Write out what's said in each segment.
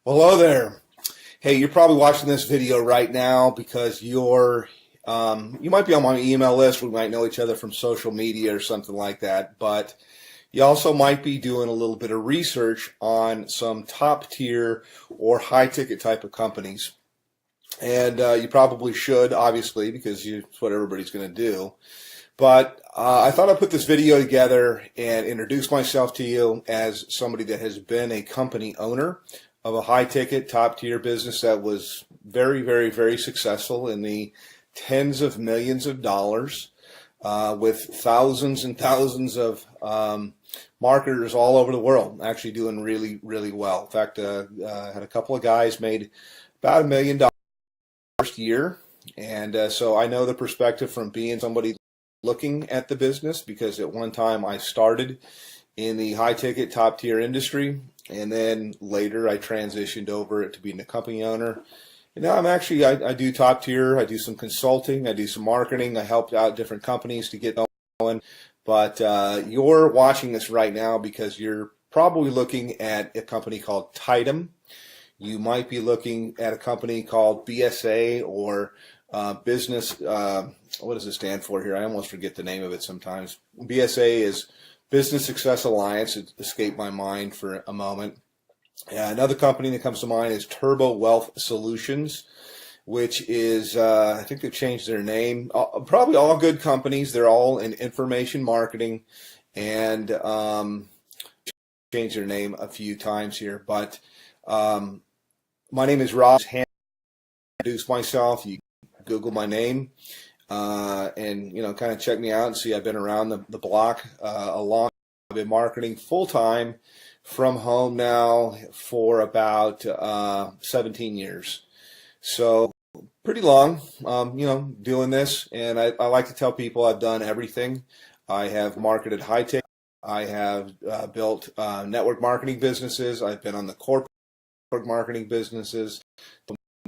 Hello there. Hey, you're probably watching this video right now because you might be on my email list. We might know each other from social media or something like that, but you also might be doing a little bit of research on some top tier or high ticket type of companies. And you probably should, obviously, because it's what everybody's going to do. But I thought I'd put this video together and introduce myself to you as somebody that has been a company owner of a high-ticket, top-tier business that was very, very, very successful in the tens of millions of dollars with thousands and thousands of marketers all over the world, actually doing really, really well. In fact, I had a couple of guys made about $1 million first year, and so I know the perspective from being somebody looking at the business, because at one time I started in the high-ticket, top-tier industry, and then later I transitioned over to being a company owner. And now I do top tier, I do some consulting, I do some marketing, I helped out different companies to get going. But you're watching this right now because you're probably looking at a company called Tidem. You might be looking at a company called BSA or business, what does it stand for here? I almost forget the name of it sometimes. BSA is Business Success Alliance. It escaped my mind for a moment. Another company that comes to mind is Turbo Wealth Solutions, which is, I think they've changed their name. Probably all good companies. They're all in information marketing and changed their name a few times here. But my name is Rob. Introduce myself. You Google my name. And kind of check me out and see I've been around the block a long. I've been marketing full time from home now for about 17 years. So pretty long, doing this. And I like to tell people I've done everything. I have marketed high tech. I have built network marketing businesses. I've been on the corporate marketing businesses.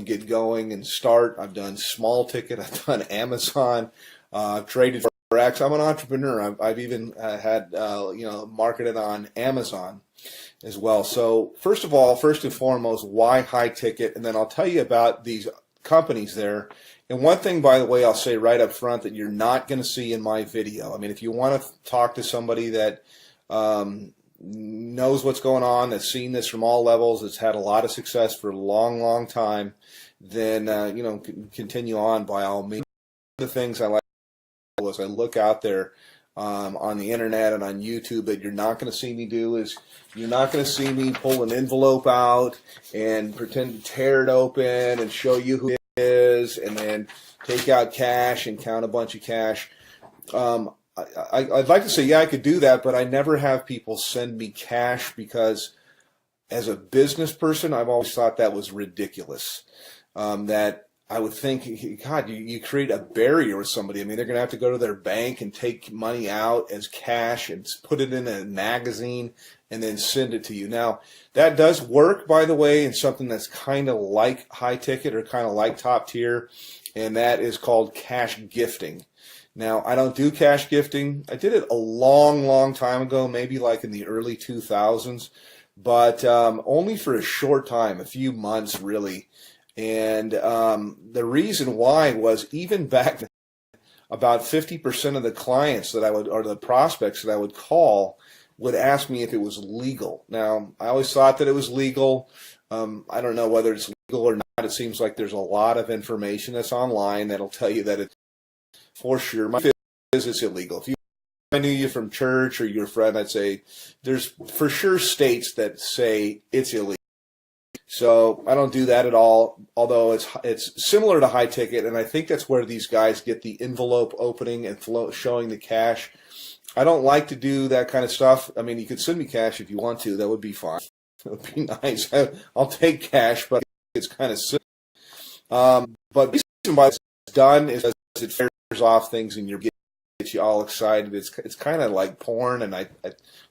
Get going and start. I've done small ticket. I've done Amazon. I've traded Forex. I'm an entrepreneur. I've even had marketed on Amazon as well. So first and foremost, why high ticket? And then I'll tell you about these companies there. And one thing, by the way, I'll say right up front that you're not going to see in my video. I mean, if you want to talk to somebody that knows what's going on, that's seen this from all levels, that's had a lot of success for a long, long time, then continue on by all means. One of the things I like as I look out there on the internet and on YouTube that you're not going to see me do is you're not going to see me pull an envelope out and pretend to tear it open and show you who it is and then take out cash and count a bunch of cash. I'd like to say, yeah, I could do that, but I never have people send me cash because as a business person, I've always thought that was ridiculous. That I would think, God, you create a barrier with somebody. I mean, they're going to have to go to their bank and take money out as cash and put it in a magazine and then send it to you. Now, that does work, by the way, in something that's kind of like high ticket or kind of like top tier, and that is called cash gifting. Now, I don't do cash gifting. I did it a long, long time ago, maybe like in the early 2000s, but only for a short time, a few months really. And the reason why was even back then, about 50% of the clients that I would, or the prospects that I would call, would ask me if it was legal. Now, I always thought that it was legal. I don't know whether it's legal or not. It seems like there's a lot of information that's online that'll tell you that it's for sure. My feel is it's illegal. If I knew you from church or your friend, I'd say there's for sure states that say it's illegal. So I don't do that at all, although it's similar to high ticket, and I think that's where these guys get the envelope opening and showing the cash. I don't like to do that kind of stuff. I mean, you could send me cash if you want to. That would be fine. It would be nice. I'll take cash, but it's kind of silly. But the reason why it's done is it fairs off things and you get you all excited. It's kind of like porn, and I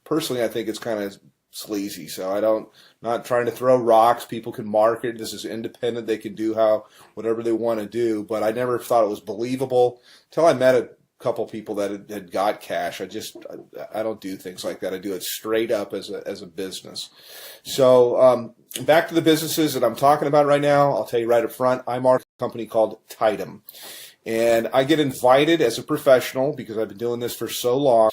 personally think it's kind of sleazy. So not trying to throw rocks. People can market. This is independent. They can do whatever they want to do. But I never thought it was believable until I met a couple people that had got cash. I don't do things like that. I do it straight up as a business. So back to the businesses that I'm talking about right now. I'll tell you right up front, I market a company called Tidem. And I get invited as a professional because I've been doing this for so long.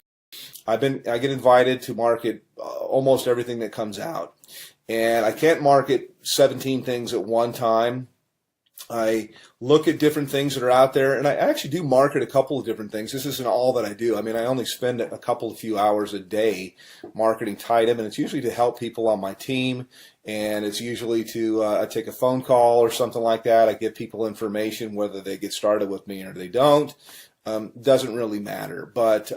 I get invited to market almost everything that comes out. And I can't market 17 things at one time. I look at different things that are out there, and I actually do market a couple of different things. This isn't all that I do. I mean, I only spend a couple of few hours a day marketing Tidom, and it's usually to help people on my team, and it's usually to I take a phone call or something like that. I give people information, whether they get started with me or they don't. Doesn't really matter, but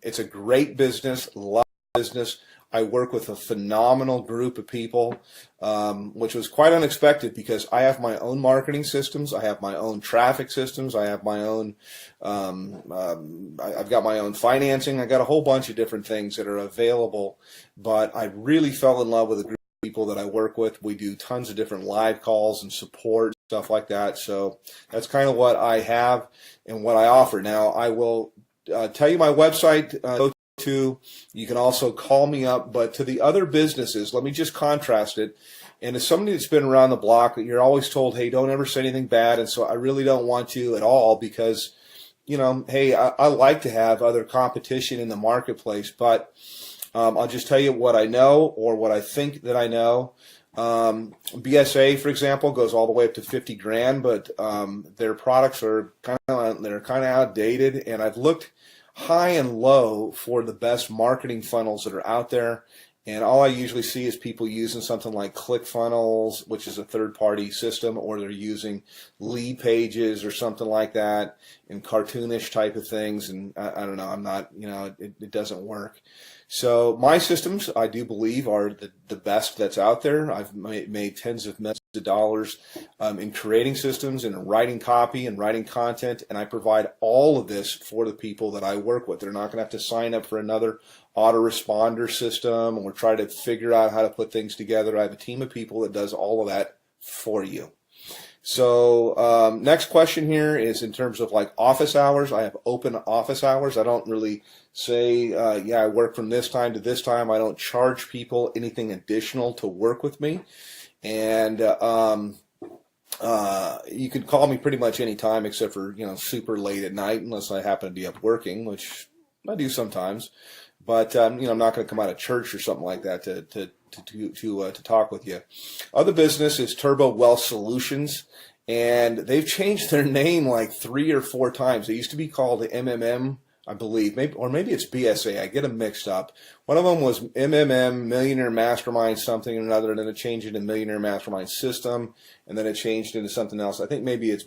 it's a great business, a lot of business. I work with a phenomenal group of people, which was quite unexpected because I have my own marketing systems. I have my own traffic systems. I have my own, I've got my own financing. I got a whole bunch of different things that are available, but I really fell in love with a group of people that I work with. We do tons of different live calls and support, stuff like that. So that's kind of what I have and what I offer. Now, I will tell you my website, you can also call me up, but to the other businesses, let me just contrast it. And as somebody that's been around the block, you're always told, hey, don't ever say anything bad. And so I really don't want to at all because, you know, hey, I like to have other competition in the marketplace, but I'll just tell you what I know or what I think that I know. BSA, for example, goes all the way up to 50 grand, but their products are kind of outdated, and I've looked high and low for the best marketing funnels that are out there. And all I usually see is people using something like ClickFunnels, which is a third-party system, or they're using lead pages or something like that, and cartoonish type of things. And I don't know, I'm not, you know, it doesn't work. So my systems, I do believe, are the best that's out there. I've made tens of millions of dollars in creating systems and in writing copy and writing content, and I provide all of this for the people that I work with. They're not going to have to sign up for another autoresponder system or try to figure out how to put things together. I have a team of people that does all of that for you. So next question here is in terms of like office hours. I have open office hours. I don't really say, yeah, I work from this time to this time. I don't charge people anything additional to work with me. And you can call me pretty much any time except for, you know, super late at night unless I happen to be up working, which I do sometimes. But, you know, I'm not going to come out of church or something like that to talk with you. Other business is Turbo Wealth Solutions, and they've changed their name like 3 or 4 times. They used to be called the MLM, I believe, maybe it's BSA. I get them mixed up. One of them was MLM, Millionaire Mastermind something or another, and then it changed into Millionaire Mastermind System, and then it changed into something else. I think maybe it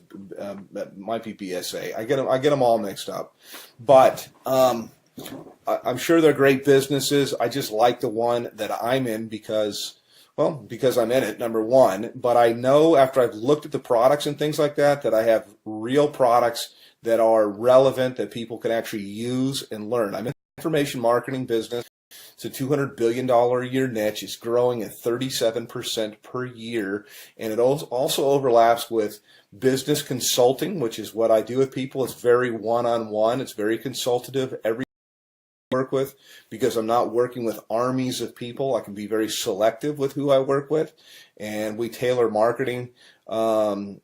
might be BSA. I get them all mixed up, but I'm sure they're great businesses. I just like the one that I'm in because I'm in it, number one. But I know after I've looked at the products and things like that, that I have real products that are relevant, that people can actually use and learn. I'm in the information marketing business. It's a $200 billion a year niche. It's growing at 37% per year. And it also overlaps with business consulting, which is what I do with people. It's very one-on-one. It's very consultative. Every work with, because I'm not working with armies of people. I can be very selective with who I work with, and we tailor marketing campaigns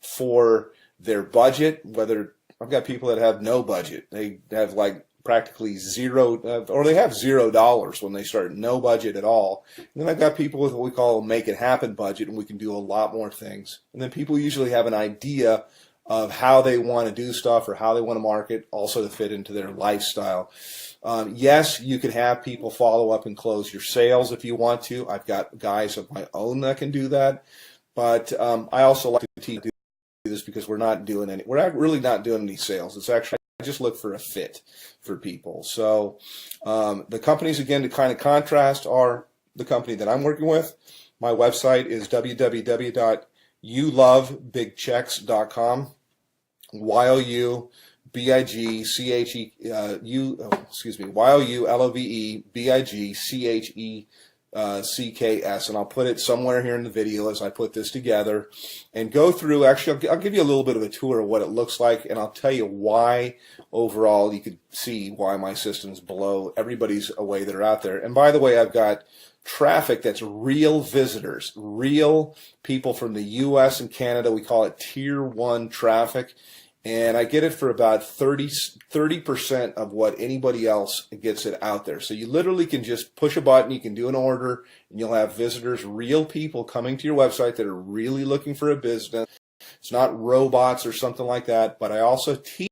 for their budget. Whether I've got people that have no budget, they have like practically zero, or they have $0 when they start, no budget at all. And then I've got people with what we call a make it happen budget, and we can do a lot more things. And then people usually have an idea of how they want to do stuff or how they want to market, also to fit into their lifestyle. Yes, you can have people follow up and close your sales if you want to. I've got guys of my own that can do that, but I also like to teach this because we're not really not doing any sales. It's actually, I just look for a fit for people. So the companies, again, to kind of contrast, are the company that I'm working with. My website is www.youlovebigchecks.com. YOULOVEBIGCHECKS.com. CKS, and I'll put it somewhere here in the video as I put this together and go through. Actually, I'll give you a little bit of a tour of what it looks like, and I'll tell you why overall you could see why my system's below everybody's away that are out there. And by the way, I've got traffic that's real visitors, real people from the US and Canada. We call it tier 1 traffic. And I get it for about 30% of what anybody else gets it out there. So you literally can just push a button, you can do an order, and you'll have visitors, real people coming to your website that are really looking for a business. It's not robots or something like that, but I also teach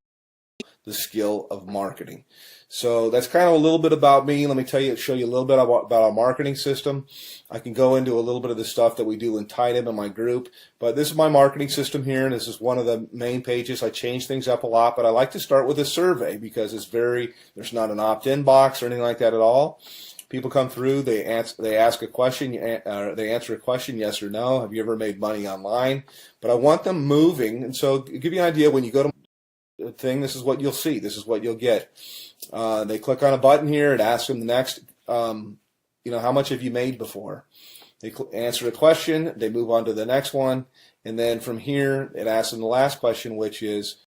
the skill of marketing. So that's kind of a little bit about me. Let me show you a little bit about our marketing system. I can go into a little bit of the stuff that we do in Tidem in my group, but this is my marketing system here, and this is one of the main pages. I change things up a lot, but I like to start with a survey because there's not an opt-in box or anything like that at all. People come through, they ask a question, they answer a question, yes or no. Have you ever made money online? But I want them moving, and so to give you an idea, when you go to the thing, this is what you'll see. This is what you'll get. They click on a button here. It asks them the next, how much have you made before? They answer a question. They move on to the next one. And then from here, it asks them the last question, which is,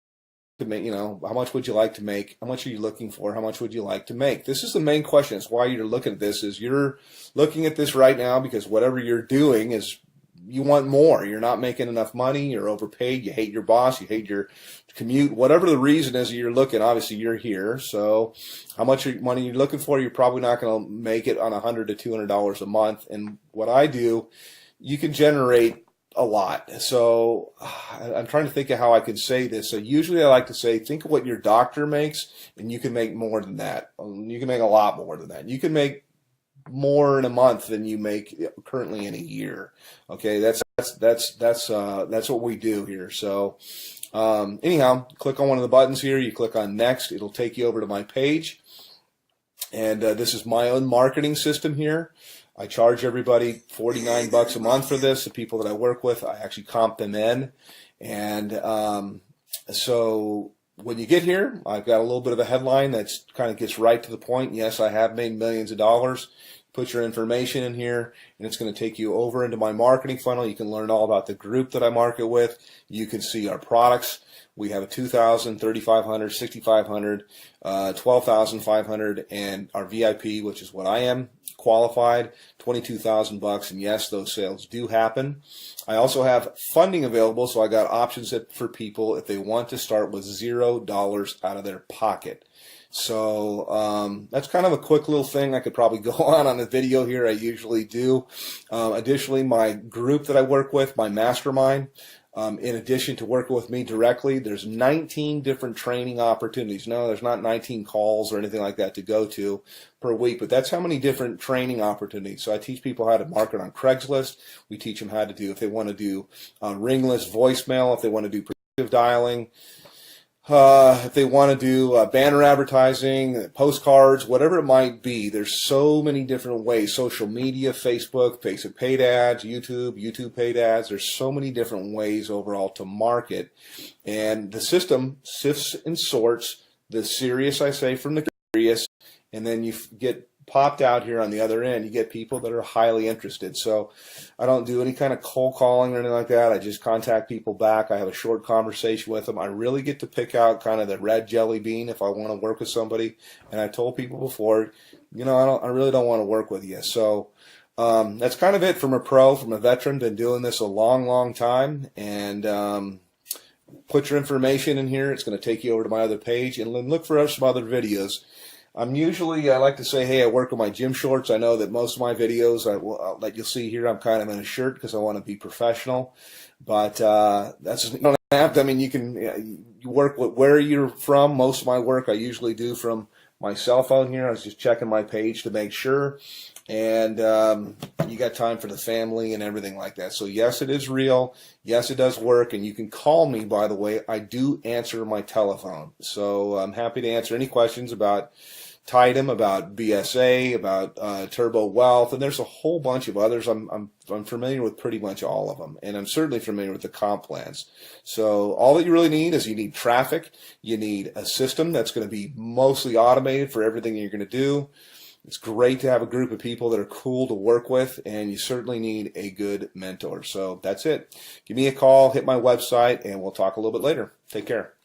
how much would you like to make? How much are you looking for? How much would you like to make? This is the main question. It's why you're looking at this. Is you're looking at this right now because whatever you're doing is you want more. You're not making enough money. You're overpaid. You hate your boss. You hate your commute. Whatever the reason is you're looking, obviously you're here. So how much money you're looking for, you're probably not going to make it on $100 to $200 a month. And what I do, you can generate a lot. So I'm trying to think of how I can say this. So usually I like to say, think of what your doctor makes, and you can make more than that. You can make a lot more than that. You can make more in a month than you make currently in a year. Okay, that's what we do here. So anyhow, click on one of the buttons here. You click on next. It'll take you over to my page. And this is my own marketing system here. I charge everybody $49 a month for this. The people that I work with, I actually comp them in. And so when you get here, I've got a little bit of a headline that kind of gets right to the point. Yes, I have made millions of dollars. Put your information in here, and it's going to take you over into my marketing funnel. You can learn all about the group that I market with. You can see our products. We have a $2,000, $3,500, $6,500, $12,500, and our VIP, which is what I am, qualified, $22,000. And yes, those sales do happen. I also have funding available, so I got options for people if they want to start with $0 out of their pocket. So that's kind of a quick little thing. I could probably go on a video here. I usually do. Additionally, my group that I work with, my mastermind, in addition to working with me directly, there's 19 different training opportunities. No, there's not 19 calls or anything like that to go to per week, but that's how many different training opportunities. So I teach people how to market on Craigslist. We teach them how to do, if they want to do ringless voicemail, if they want to do predictive dialing, if they want to do banner advertising, postcards, whatever it might be. There's so many different ways. Social media, Facebook paid ads, YouTube paid ads. There's so many different ways overall to market. And the system sifts and sorts the serious, I say, from the curious. And then you get popped out here on the other end. You get people that are highly interested. So I don't do any kind of cold calling or anything like that. I just contact people back. I have a short conversation with them. I really get to pick out kind of the red jelly bean if I want to work with somebody. And I told people before, I really don't want to work with you. So that's kind of it from a veteran. Been doing this a long, long time. And put your information in here. It's going to take you over to my other page. And look for some other videos. I like to say, hey, I work with my gym shorts. I know that most of my videos that you'll see here, I'm kind of in a shirt because I want to be professional. But that's, you don't have to. I mean, you can you work with where you're from. Most of my work I usually do from my cell phone here. I was just checking my page to make sure. And you got time for the family and everything like that. So yes, it is real. Yes, it does work. And you can call me, by the way. I do answer my telephone. So I'm happy to answer any questions about Tidem, about BSA, about Turbo Wealth, and there's a whole bunch of others. I'm familiar with pretty much all of them, and I'm certainly familiar with the comp plans. So all that you really need is you need traffic, you need a system that's going to be mostly automated for everything you're going to do. It's great to have a group of people that are cool to work with, and you certainly need a good mentor. So that's it. Give me a call, hit my website, and we'll talk a little bit later. Take care.